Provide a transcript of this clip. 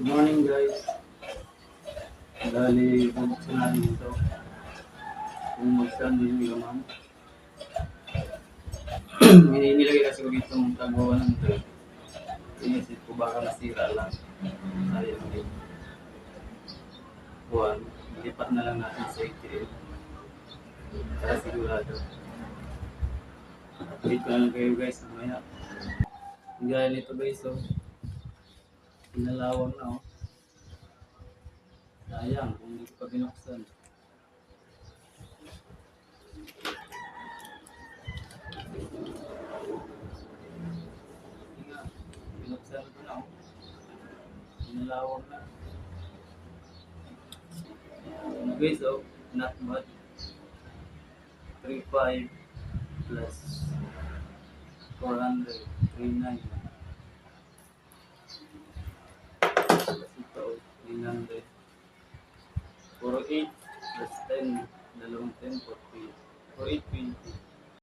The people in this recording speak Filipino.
Good morning guys. Dali, bubuksan natin ito. Kung mag-stand din yung laman. Nilagay kasi ko dito ng tagawa ng trade. Inisip ko baka nasira lang. Sayang din. Buwan, lipat na lang natin sa ATM. Para sigurado. Update ko na lang kayo guys mamaya. Gaya nito guys, so pinalawang na oh. Sayang kung hindi ko pa binuksan. Nga, binuksan ko na oh. Pinalawang na. Okay, so not bad. 3.5 plus 400, 3.9. Ito, 300. 4.8 plus 10, dalawang 10, 48. 4.8